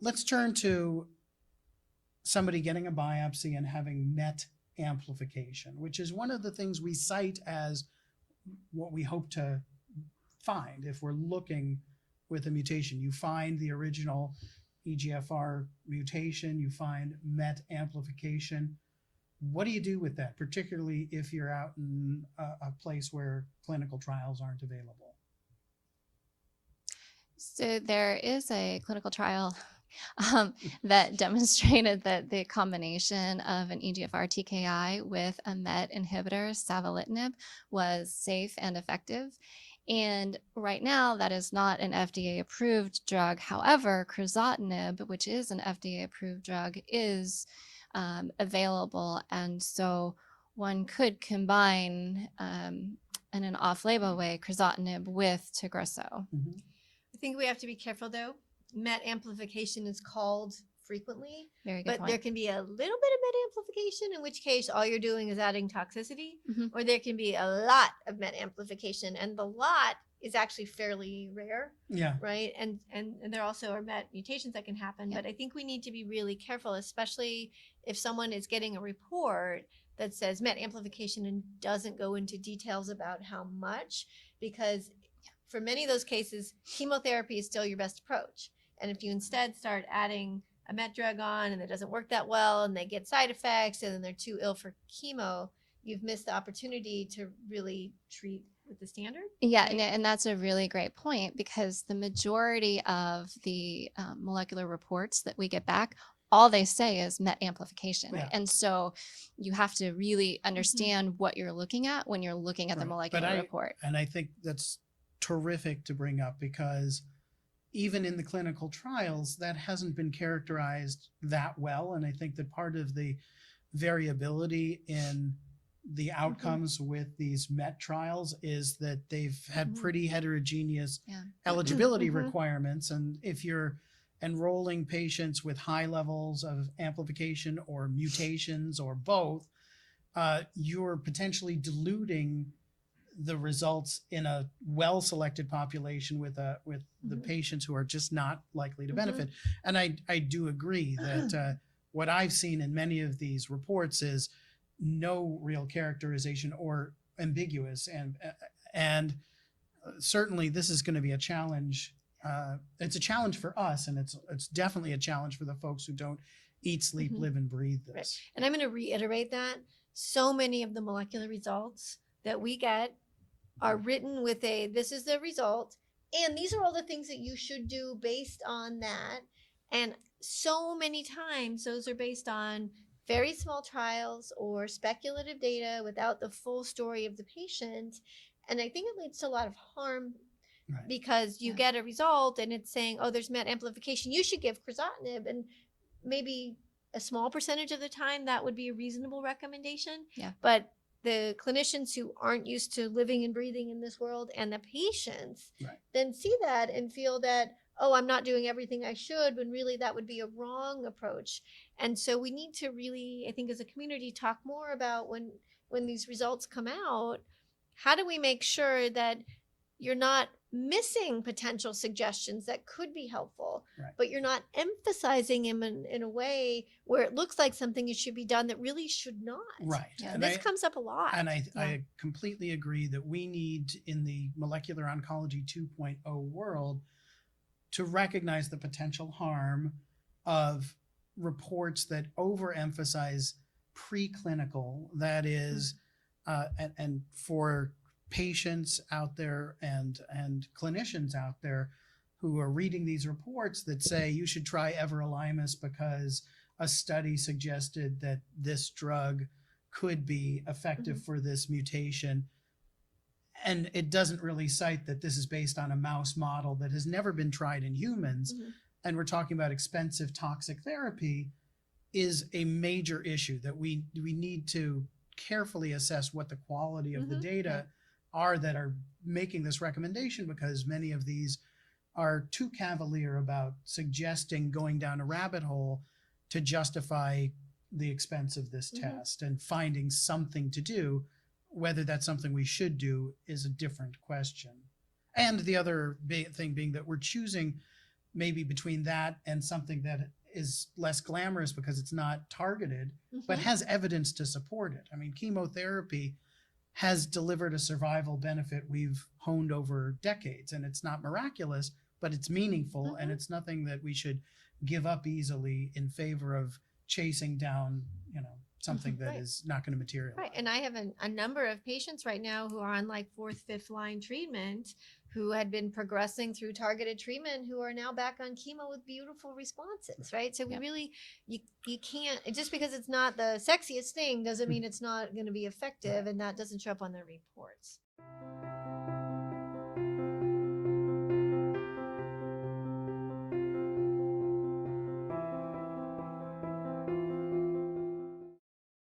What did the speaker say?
let's turn to somebody getting a biopsy and having MET amplification, which is one of the things we cite as what we hope to find if we're looking with a mutation. You find the original EGFR mutation, you find MET amplification. What do you do with that, particularly if you're out in a place where clinical trials aren't available? So there is a clinical trial that demonstrated that the combination of an EGFR TKI with a MET inhibitor, savolitinib, was safe and effective. And right now, that is not an FDA-approved drug. However, crizotinib, which is an FDA-approved drug, is available. And so one could combine, in an off-label way, crizotinib with Tagrisso. Mm-hmm. I think we have to be careful, though. MET amplification is called frequently, Very good but point. there can be a little bit of MET amplification, in which case all you're doing is adding toxicity, or there can be a lot of MET amplification, and the lot is actually fairly rare. Yeah. Right. And there also are MET mutations that can happen. But I think we need to be really careful, especially if someone is getting a report that says MET amplification and doesn't go into details about how much, because for many of those cases, chemotherapy is still your best approach. And if you instead start adding a MET drug on and it doesn't work that well and they get side effects and then they're too ill for chemo, you've missed the opportunity to really treat with the standard. Yeah, and that's a really great point, because the majority of the molecular reports that we get back, all they say is MET amplification. Yeah. And so you have to really understand what you're looking at when you're looking at the molecular report. And I think that's terrific to bring up, because even in the clinical trials, that hasn't been characterized that well. And I think that part of the variability in the outcomes with these MET trials is that they've had pretty heterogeneous eligibility requirements. And if you're enrolling patients with high levels of amplification or mutations or both, you're potentially diluting the results in a well-selected population with the patients who are just not likely to benefit. And I do agree that what I've seen in many of these reports is no real characterization or ambiguous, and certainly this is going to be a challenge. It's a challenge for us, and it's definitely a challenge for the folks who don't eat, sleep, live, and breathe this. Right. And I'm going to reiterate that so many of the molecular results that we get are written with this is the result, and these are all the things that you should do based on that. And so many times those are based on very small trials or speculative data without the full story of the patient. And I think it leads to a lot of harm, because you get a result and it's saying, oh, there's MET amplification, you should give crizotinib. And maybe a small percentage of the time that would be a reasonable recommendation. Yeah. But the clinicians who aren't used to living and breathing in this world, and the patients then see that and feel that, oh, I'm not doing everything I should, when really that would be a wrong approach. And so we need to really, I think as a community, talk more about when these results come out, how do we make sure that you're not missing potential suggestions that could be helpful, but you're not emphasizing them in a way where it looks like something should be done that really should not. Right. Yeah, and this comes up a lot. And I completely agree that we need, in the molecular oncology 2.0 world, to recognize the potential harm of reports that overemphasize preclinical, that is, and for patients out there and clinicians out there who are reading these reports that say you should try everolimus because a study suggested that this drug could be effective for this mutation. And it doesn't really cite that this is based on a mouse model that has never been tried in humans. And we're talking about expensive toxic therapy, is a major issue that we need to carefully assess what the quality of the data are that are making this recommendation, because many of these are too cavalier about suggesting going down a rabbit hole to justify the expense of this test, and finding something to do. Whether that's something we should do is a different question. And the other thing being that we're choosing maybe between that and something that is less glamorous because it's not targeted, but Mhm. has evidence to support it. I mean, chemotherapy has delivered a survival benefit we've honed over decades, and it's not miraculous, but it's meaningful, and Mhm. it's nothing that we should give up easily in favor of chasing down, something that Right. is not going to materialize. Right. And I have a number of patients right now who are on like fourth, fifth line treatment who had been progressing through targeted treatment who are now back on chemo with beautiful responses. Right. So we Yep. really, you can't, just because it's not the sexiest thing doesn't mean it's not going to be effective, and that doesn't show up on their reports.